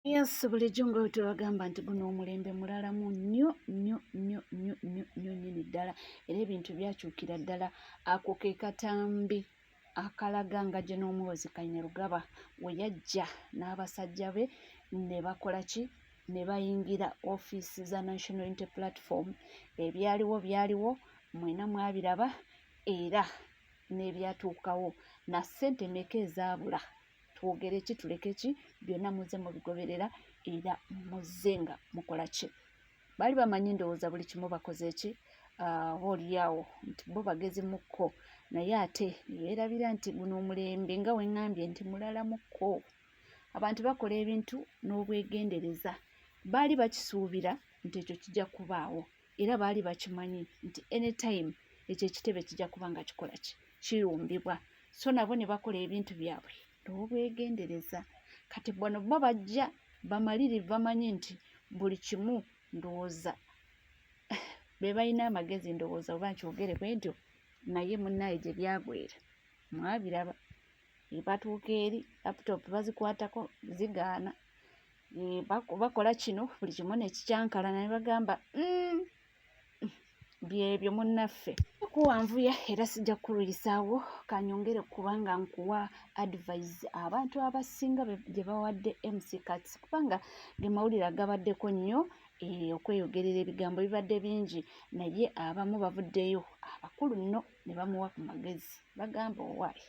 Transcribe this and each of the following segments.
Yes, bulijjo nga tubagamba nti guno omulembe mulalamu nnyo nnyini ddala era ebintu byakyukira ddala. Ako ke katambi akalaga nga General Kainerugaba we yajja n'abasajja be ne bakola ki, ne bayingira ofiisi za National Unity Platform. Byaliwo mwena mwabiraba era n'ebyatuukawo na ssente mmeka ezaabula. Twogere ki tuleke ki byonna muze mubigoberera era muze nga mukola ki. Baali bamanyi ndowooza buli kimu bakoze ki oolyawo nti bo bagezi mukko, naye ate beerabira nti guno omulembe nga we ŋŋambye nti mulala mukko. Abantu bakola ebintu n'obwegendereza. Baali bakisuubira nti ekyo kijja kubaawo era baali bakimanyi nti anytime ekyo ekitebe kijja kuba nga kikola ki, kiyumbibwa. So nabo ne bakola ebintu byabwe n'obwegendereza. Kati bano bo bajja bamalirivu, bamanyi nti buli kimu ndowooza be balina amagezi, ndowooza oba nkyogere bwentyo, naye munnaye gye byagwera mwabiraba. Batuuka eri laputopu bazikwatako zigaana, bakola kino buli kimu ne kikyankala, ne bagamba byebyo munnaffe. Kuwanvuya era sijja kukulwisaawo, kanyongere kubanga nkuwa advice abantu abasinga gye bawadde MC Kats, kubanga ge mawulire agabaddeko nnyo okweyogerera, ebigambo bibadde bingi, naye abamu bavuddeyo abakulu nno ne bamuwa ku magezi, bagamba owaayi.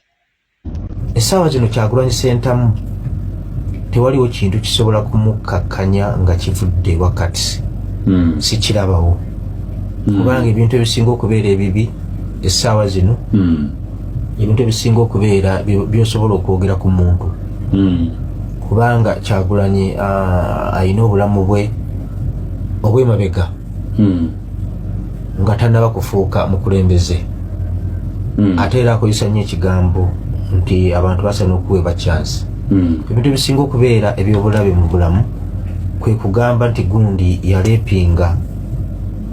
Essaawa zino Kyagulanyi Ssentamu tewaliwo kintu kisobola kumukakkanya nga kivudde wakati sikirabawo. Kubanga ebintu ebisinga okubeera ebibi essaawa zino ebintu ebisinga okubeera byosobola okwogera ku muntu, kubanga Kyagulanyi alina obulamu bwe obw'emabega nga tannaba kufuuka mukulembeze. Ate era akozesa nnyo ekigambo nti abantu basaana okuweebwa chance. Ebintu ebisinga okubeera ebyobulabe mu bulamu kwe kugamba nti gundi yaleepinga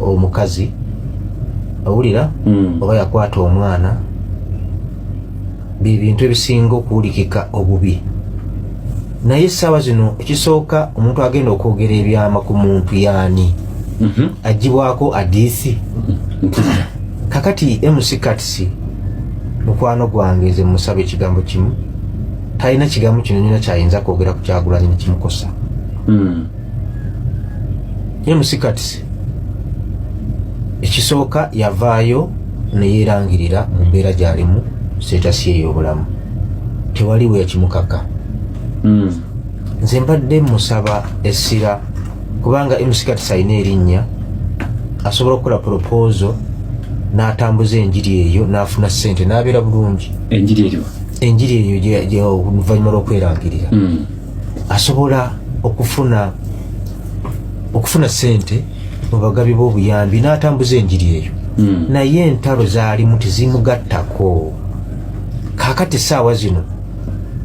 omukazi, owulira, oba yakwata omwana. Bintu ebisinga okuwulikika obubi. Naye essaawa zino ekisooka omuntu agenda okwogera ebyama ku muntu yaani agibwako adiisi. Kakati MC Kats mukwano gwange nze musaba ekigambo kimu, talina kigambo kino nyina kyayinza kwogera ku Kyagulanyi ne kimukosa. MC Kats ekisooka yavaayo ne yeerangirira mu mbeera gy'alimu, seetasi ey'obulamu, tewaliwo yakimukaka. Nze mbadde musaba essira, kubanga MC Kats alina erinnya, asobola okukola proposal n'atambuza enjiri eyo n'afuna ssente n'abeera bulungi. Enjiri eyo oluvannyuma lw'okwerangirira asobola okufuna ssente mu bagabi b'obuyambi n'atambuza enjiri eyo. Naye entalo zaalimu tezimugattako. Kaakati essaawa zino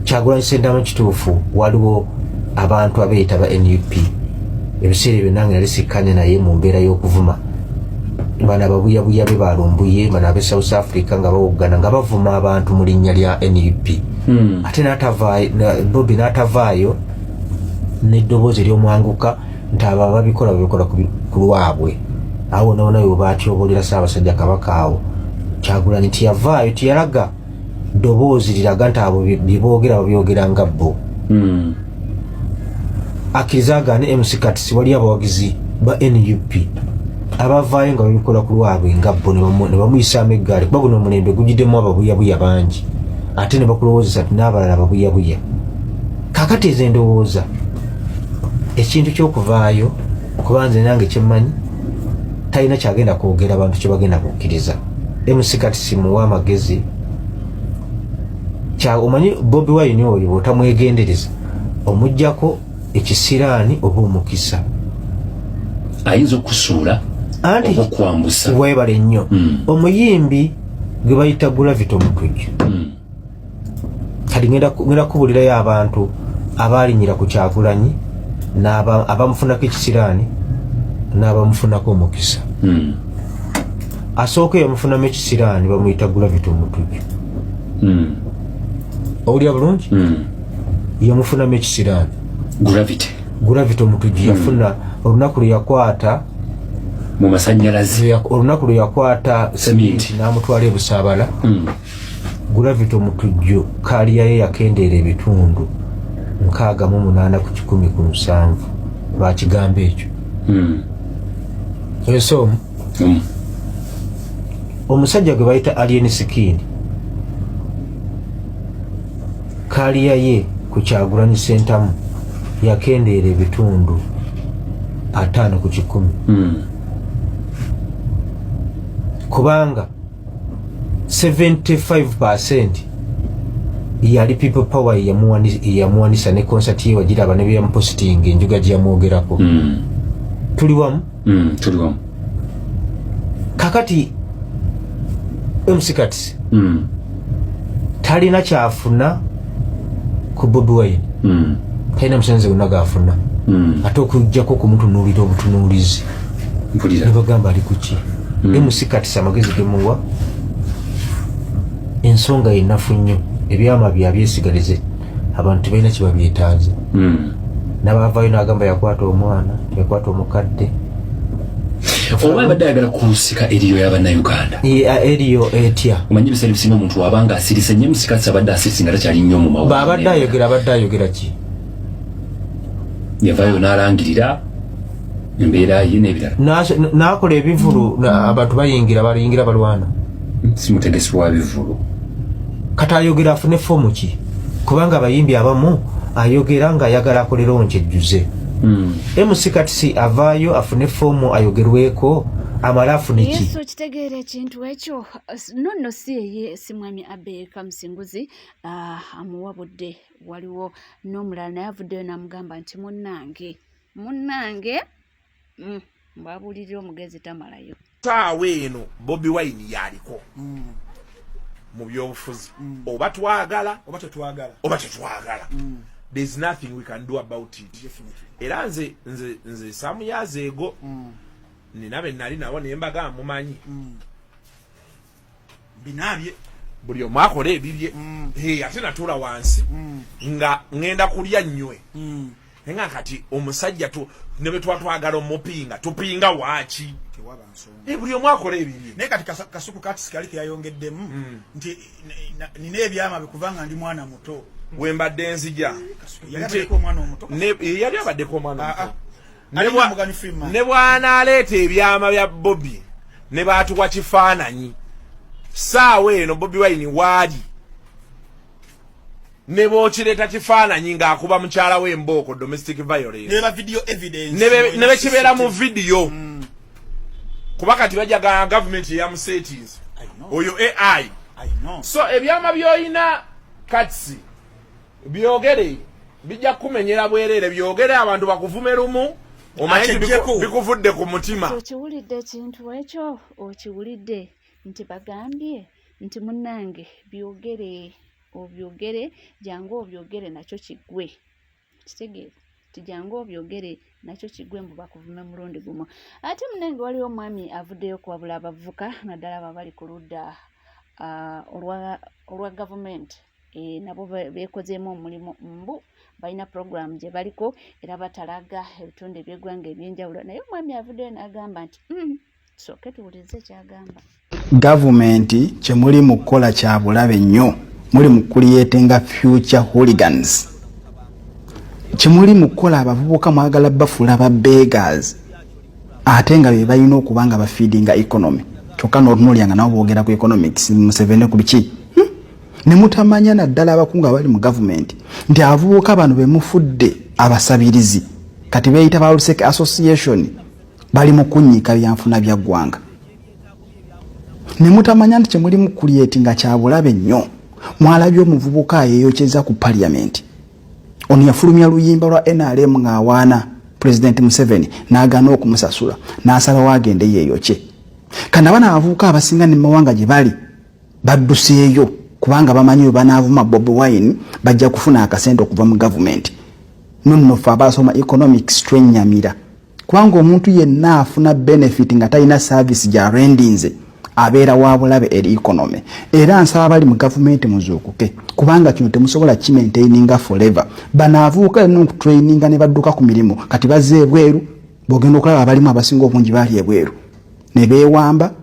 Kyagulanyi Ssentamu kituufu waliwo abantu abeeyita ba NUP. Ebiseera ebyo nange nali sikkanye naye mu mbeera y'okuvuma bano ababuyabuya be balumbuye, bano ab'e South Africa nga bawoggana nga bavuma abantu mu linnya lya NUP. Ate Bobi n'atavaayo n'eddoboozi ery'omwanguka nti abo babikola ku lwabwe. Awo nabonawe webatyobolera Ssaabasajja Kabaka awo. Kyagulanyi tiyavaayo, tiyalaga ddoboozi liraga nti abo byeboogera babyogera nga bo. Akkiriza agaane MC Kats wali abawagizi ba NUP abavaayo nga babikola ku lwabwe nga bo ne bamuyisaamu eggaali, kuba guno omulembe gugiddemu ababuyabuya bangi, ate ne bakulowoozesa ti n'abalala ababuyabuya. Kaakati ezo endowooza ekintu ky'okuvaayo, kuba nze nange kyemmanyi talina kyagenda kwogera abantu kye bagenda kukkiriza. MC Kats muwa amagezi. Omanyi Bobi Wine oyo bw'otamwegendereza omuggyako ekisiraani oba omukisa, ayinza okusuula oba okwambusa. Weebale nnyo. Omuyimbi gwe bayita Gravity Omutujju, kati ngenda kubulirayo abantu abaalinyira ku Kyagulanyi abamufunako ekisiraani n'abamufunako omukisa. Asooka yamufunamu ekisiraani bamuyita Gravity Omutujju. Owulira bulungi? Yamufunamu ekisiraani. Gravity. Gravity Omutujju yafuna olunaku lwe yakwata mu masanyalaze, olunaku lwe yakwata Cement n'amutwala e Busaabala. Gravity Omutujju kaaliya ye yakendeera ebitundu 68 ku 100 ku 7 lwakigamba ekyo. So omusajja gwe bayita Alien Skin kaaliya ye ku Kyagulanyi Ssentamu yakendeera ebitundu 5 ku 10. Kubanga 75% yali people power yamuwanisa ne concert ye wagiraba ne byamupositing enjuga gye yamwogerako. Tuli wamu? Tuli wamu. Kakati MC Katsi talina kyafuna ku Bobi Wine. Talina musenze gonna gafuna. Ate okujjako kumutunuulira obutunuulizi. Ne bagamba ali kuki. MC Katsi amagezi gemuwa ensonga yennafu nnyo. Ebyama byabyesigaleze abantu balina kye babyetaaze. N'abavaayo n'agamba yakwata omwana, yakwata omukadde. Oba abadde ayagala kunsika eriyo y'Abannayuganda. Eriyo etya. Omanyi ebiseera ebisinga omuntu wabanga asirise nnyo MC Katsi abadde asirise nga takyali nnyo mu mawulire. Abadde ayogera ki? Yavaayo n'alangirira embeera ye n'ebirala. N'akola ebivulu abantu bayingira balwana. Simutegesi wa bivulu. Kati ayogera afune fomu ki? Kubanga abayimbi abamu ayogera ng'ayagala akolera nkyejjuze. MC Katsi avaayo afune fomu ayogerweko amala afune ki? Yesu kitegeera ekintu ekyo nonno si eye si mwami Abeka Musinguzi amuwabudde. Waliwo n'omulala naye avuddeyo n'amugamba nti munnange mbabulirira omugezi tamalayo. Taawe eno Bobi Wine yaliko mu byobufuzi oba twagala oba tetwagala. There's nothing we can do about it. Era nze Samuyazeego ninabe nali nabo nembaga mumanyi binabye buli omu akola ebibye. Ate natuula wansi nga ngenda kulya nnywe nga kati omusajja ne bwe twagala omupinga tupinga waaki buli omu akola ebibye. Naye kati Kasuku Katsi kali yayongeddemu nti nina ebyama bikuvanga ndi mwana muto. Wembadde nzija Yali omwana omuto. Yali abaddeko omwana omuto. Ne bw'anaaleeta ebyama bya Bobi ne baatuwa kifaananyi saawa eno Bobi Wine waali ne bookireeta kifaananyi ng'akuba mukyala w'embooko domestic violence. Neba video evidence. Ne bekibeera mu video. Kuba kati bajagala gavumenti eyamuseetiza oyo AI. So ebyama by'oyina Katsi byogere bijja kumenyera bwerere byogere abantu bakuvume lumu omanyi bikuvudde ku mutima. Okiwulidde ekintu ekyo okiwulidde nti bagambye nti munnange byogere obyogere jangu obyogere nakyo kigwe. Kitegeera ti jangu obyogere nakyo kigwe mbu bakuvume mulundi gumu. Ate munnange waliwo omwami avuddeyo kuwabula abavubuka naddala abali ku ludda olwa gavumenti. Nabo bekozeemu omulimu mbu balina program gye baliko era batalaga ebitundu eby'eggwanga ebyenjawulo. Naye omwami avuddeyo n'agamba nti tusooke tuwulirize kyagamba. Gavumenti kye muli mu kukola kya bulabe nnyo, muli mu kulyetenga future hooligans. Kye muli mu kukola abavubuka mwagala bafuula ba beggars ate nga be balina okuba nga bafeedinga economy. Kyokka n'otunuulyanga nabo boogera ku economics Museveni ku biki. Ne mutamanya naddala abakungu abali mu gavumenti nti abavubuka bano be mufudde abasabirizi kati beeyita ba Luseke Association bali mu kunnyika byanfuna bya ggwanga. Ne mutamanya nti kye muli mu kulyetinga kya bulabe nnyo. Mwalabye omuvubuka yeeyokyeza ku parliament. Ono yafulumya luyimba lwa NRM ng'awaana President Museveni n'agaana okumusasula n'asalawo agende yeeyokye. Kana bana abavubuka abasinga ne mawanga gye bali badduseeyo kubanga bamanyi banaavuma Bobi Wine bajja kufuna akasente okuva mu gavumenti. Nonno ffe abasoma economics twenyamira kubanga omuntu yenna afuna benefit nga talina service gya rendinze abeera wa bulabe eri economy. Era nsaba bali mu government muzuukuke kubanga kino temusobola kimaintaininga forever. Bano avubuka alina okutraininga ne badduka ku mirimu kati bazze ebweru bw'ogenda okulaba abalimu abasinga obungi baali ebweru ne beewamba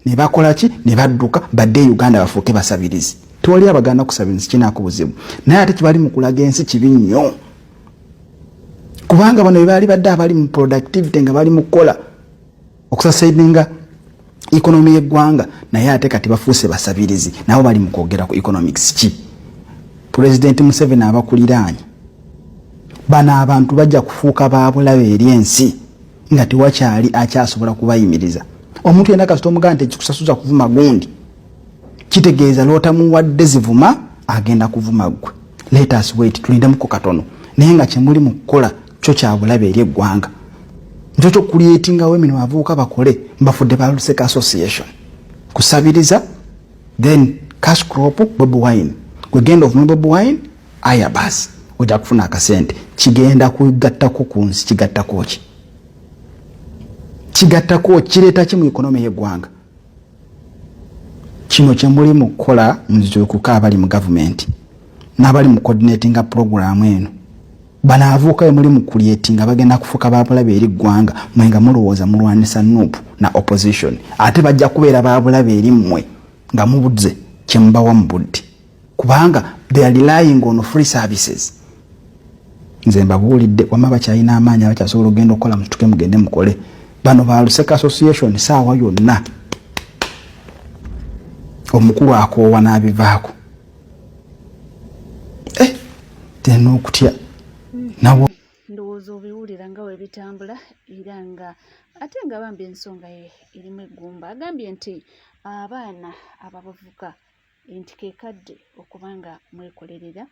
ne bakola ki ne badduka badde Uganda bafuuke basabirizi. Tewali abaganda kusabirizi kinaako buzibu naye ate kibali mu kulaga ensi kibi nnyo kubanga bano bali badde abali mu productivity nga bali mu kukola okusasaininga economy y'eggwanga naye ate kati bafuuse basabirizi nabo bali mu kwogera ku economics ki. President Museveni abakuliraanye bano abantu bajja kufuuka baabulabe eri ensi nga tewakyali akyasobola kubayimiriza. Omuntu yenna kasita omuganda nti ekikusasuza kuvuma gundi kitegeeza lootamuwadde zivuma agenda kuvuma ggwe. Let us wait tulindemuko katono naye nga kyemuli mu kukola kyo kyabulabe eri eggwanga. Njocho creatinga women avuka bakole mbafudde ba Lusaka Association kusabiriza then cash crop Bobi Wine kugenda of Bobi Wine aya basi oja kufuna akasente kigenda kugatta ku kunsi kigatta kochi kigatta ko kireta kimu economy y'eggwanga. Kino kyemuli mu kola muzikuka abali mu government n'abali mu coordinating program eno bana avuka muri mu creating abagenda kufuka babulabe eri ggwanga mwenga mulowooza mulwanisa nupu na opposition ate bajja kubeera babulabe eri mmwe nga mubudze kyembawa mubudde kubanga they are relying on free services. Nze mbabuulidde wama bakyalina amaanyi abakyasobola ogenda okukola mutuke mugende mukole. Bano ba Lusaka Association saawa yonna omukulu akoowa n'abivaako tena okutya nabo ndowooza obiwulira nga webitambula era nga ate nga bambi ensonga erimu eggumba. Agambye nti abaana ababavuka nti kekadde okubanga mwekolerera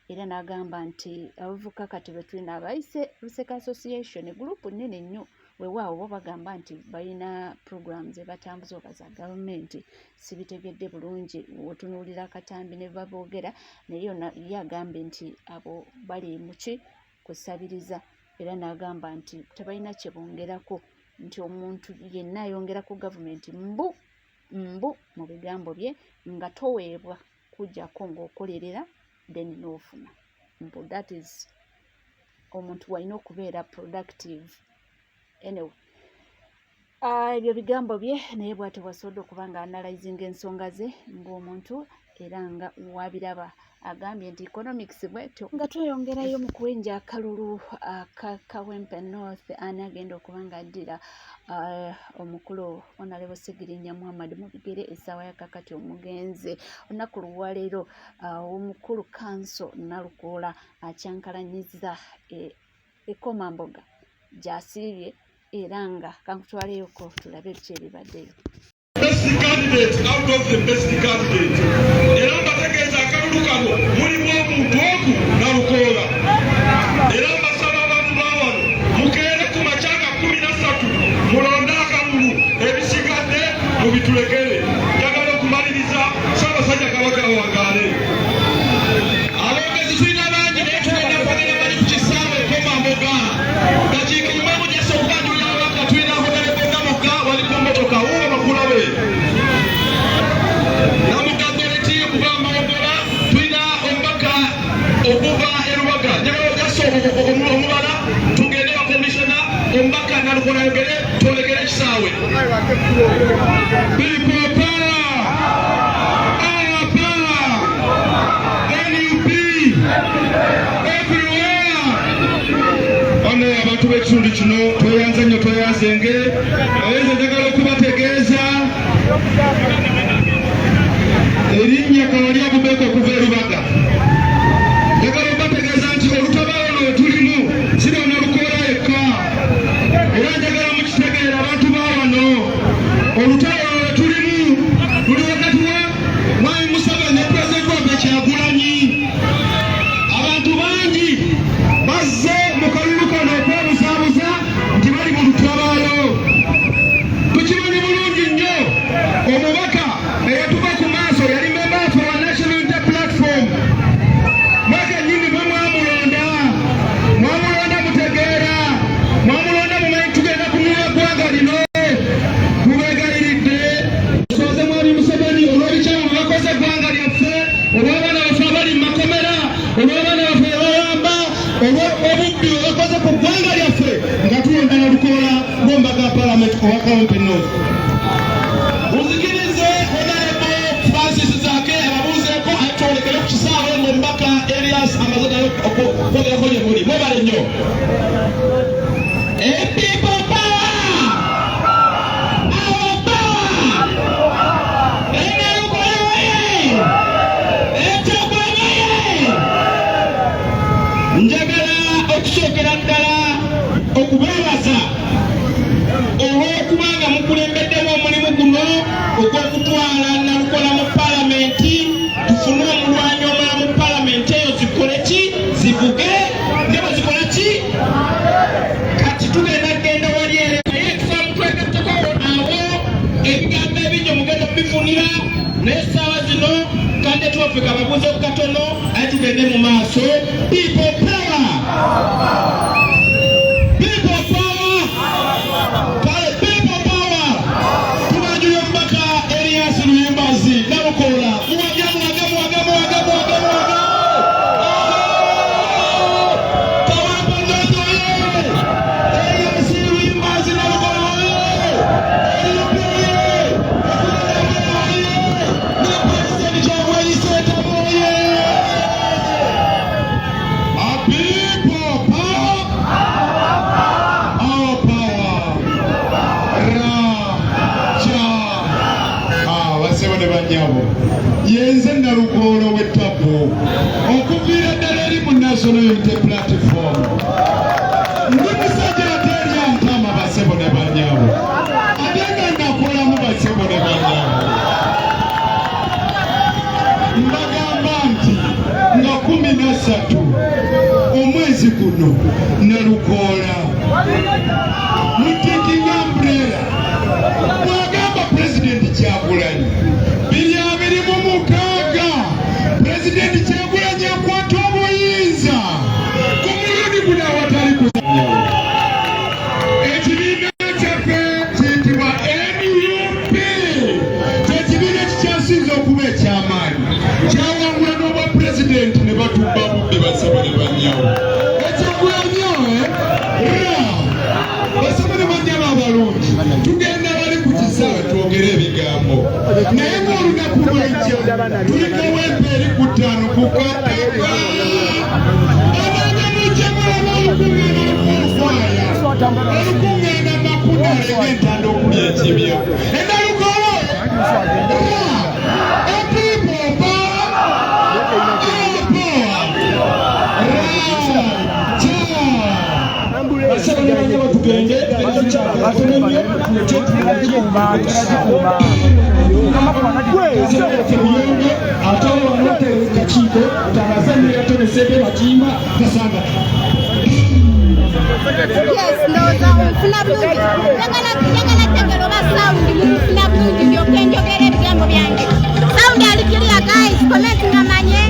era n'agamba nti abavuka kati betulina abayise Lusaka Association gurupu nnene nnyo weewaawo bo bagamba nti balina programs ebatambuza oba za gavumenti sibitegedde bulungi otunuulira akatambi ne baboogera naye ye agambye nti abo bali muki kusabiriza era n'agamba nti tebalina kye bongerako nti omuntu yenna ayongera ku gavumenti mbu mu bigambo bye nga toweebwa kujjako ng'okolerera then n'ofuna mbu that is omuntu walina okubeera productive. Anyway, ebyo bigambo bye naye bw'ate wasobodde okuba nga analyzing ensonga ze ng'omuntu era nga wabiraba. Agambye nti economics bwetyo nga tweyongerayo mu kuwenja akalulu Kawempe North ani agenda okuba nga addira omukulu Honorable Ssegirinya Muhammad mu bigere essaawa ya kakati omugenzi. Olunaku luwaleero omukulu kanso Nalukoola akyankalanyizza Ekomamboga gy'asiibye era nga kankutwaleyoko tulabe biki ebibaddeyo. Best candidate out of the best candidate. Era mbategeeza akalulu kano mulimu omuntu ogu Nalukoola. Era mbasaba abantu bawano mukeere ku makyaka 13 mulonde akalulu ebisigadde mubitulekere. Njagala okumaliriza Ssaabasajja Kabaka awangaale. Aboogezi tulina bangi naye tugenda kwagala bali ku kisaawe Ekomamboga. Dakiika imwe mujjesa okubanjulira ababaka tulina Honorable Namuga wali ku mmotoka wuuba bakulabe. Namuga Authority okugamba Ogola tulina omubaka okuva e Lubaga. Njagala ojjasa omubala tugende wa komishona omubaka Nalukoola ayogere twolekere ekisaawe. People power! Our power! NUP! Everywhere! Ono abantu b'ekitundu kino tweyanze nnyo tweyanzenge naye nze njagala okubategeeza erinnya Kawalya Bubeka okuva e Lubaga. Njagala okubategeeza nti olutabaalo lwe tulimu si lwa Nalukoola yekka era njagala mukitegeera abantu ba wano olutabaalo lwe tulimu luli wakati wa Mwami Museveni ne Pulezidenti waffe Kyagulanyi. Abantu bangi bazze mu kalulu kano okwebuzaabuza nti bali mu lutabaalo. Tukimanyi bulungi nnyo omubaka Kawempe North. Muzikirize Honorable Francis Zake ababuuzeeko atwolekere ku kisaawe ng'omubaka Elias amaze nayo okwogerako gye muli. Mwebale nnyo. People power! Our power! Njagala okusookera ddala okubeebaza olw'okubanga mukulembeddemu omulimu guno ogw'okutwala Nalukola mu palamenti tufune omulwanyi omulala mu palamenti eyo zikole ki zivuge ne bwe zikola ki kati tugenda wali ere naye tusamutwegatteko abo ebigambo ebinyo mugenda mubifunira naye essaawa zino kandi tuwafika ababuuze ku katono aye tugende mu maaso. People power! People power! Kale people power! Tubajulya omubaka Elias Luyimbazi Nalukola muwaga. Kawempe North oye! Elias Luyimbazi Nalukola oye! Yenze Nalukola w'ettabu okuviira ddala eri mu National Unity Platform. Ndi musajja ate eri antama basebo ne bannyabo ate nga nakolamu basebo ne bannyabo. Mbagamba nti nga 13 omwezi guno Nalukola mutikinga umbrella mwagamba President Kyagulanyi 2026 President Kyagulanyi akwata obuyinza ku mulundi guno awatali kuzannya. Ekibiina kyaffe kiyitibwa NUP kyekibiina kikyasinze okuba ekyamaanyi kyawangula n'obwa President ne batubba bubbi basebo ne bannyawo. Ekyagulanyi basebo ne bannyawo abalungi tugenda bali ku kisaawe twogere ebigambo naye ng'olunaku lwejja tuliko Kawempe eri ku 5 ku Kataba abanamukyamulaba olukuŋŋaana makunale ng'entanda okulya ekibya Nalukola basaba ne banyaba tugende kakiiko tabazanira tonesebe bakiima tasanga. Yes, ndowooza nfuna bulungi njagala tegera oba sawundi mufuna bulungi ndyoke njogera ebigambo byange. Sawundi ali clear guys, comment ngamanye.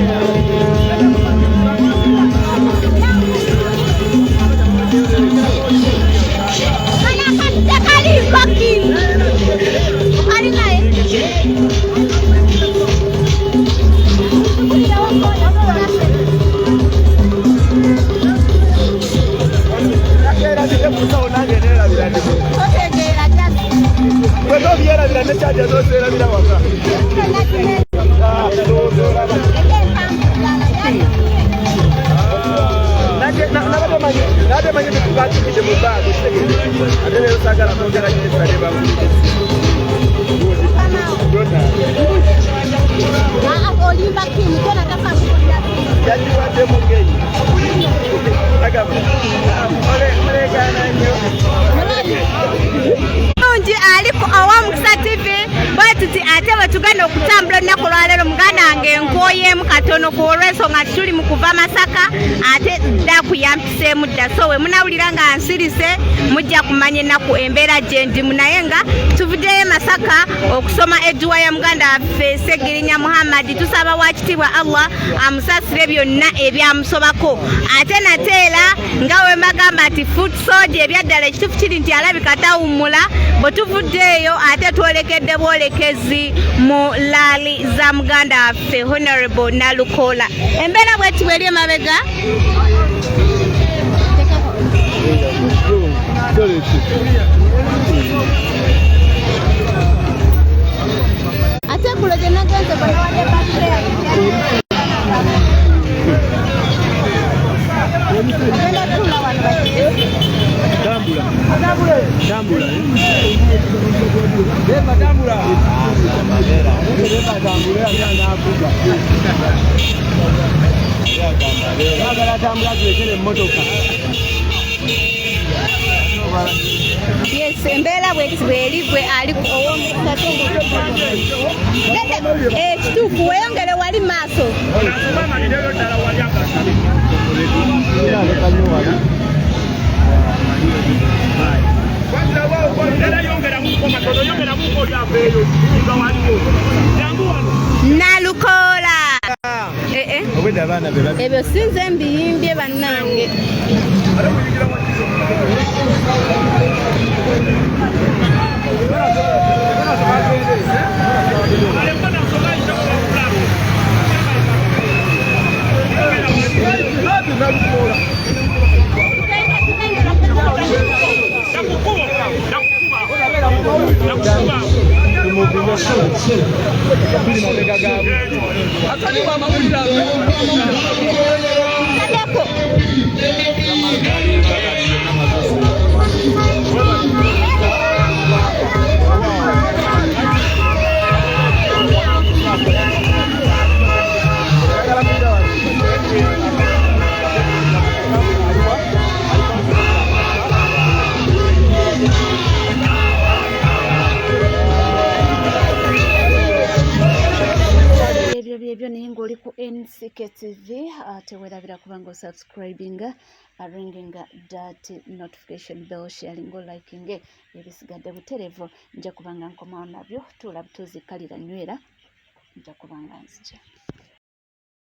Aliko awamu kisa TV bwatuti ate batugenda okutambula olunaku lwaleero muganda wange nkoyeemu katono ku olw'ensonga tuli mu kuva Masaka ate dda kuyampiseemu dda so we munawulira nga nsirise mujja kumanya ennaku embeera gye ndimu naye nga tuvuddeyo Masaka okusoma edduwa ya muganda waffe Ssegirinya Muhammad tusaba wakitiibwa Allah amusasire byonna ebyamusobako ate nateera nga we mbagamba nti food soldier ebyaddala ekituufu kiri nti alabika tawummula bwe tuvuddeeyo ate twolekedde bwolekezi mu laali za muganda waffe Honorable Nalukola embeera bweti bweri emabega teggulo gye nagenze bwe nawadde bakiteya agenda tula wano bakiteya yes embeera bweri gwe ali kituufu weyongere wali maaso nalukoola ebyo sinze mbiyimbye bannange ebyo naye ng'oli ku NCK TV teweerabira kubanga osubscribinga ringinga that notification bell sharing liking ebisigadde buterevu nja kubanga nkomawo nabyo tuula butuuzi kalira nywera nja kubanga nzija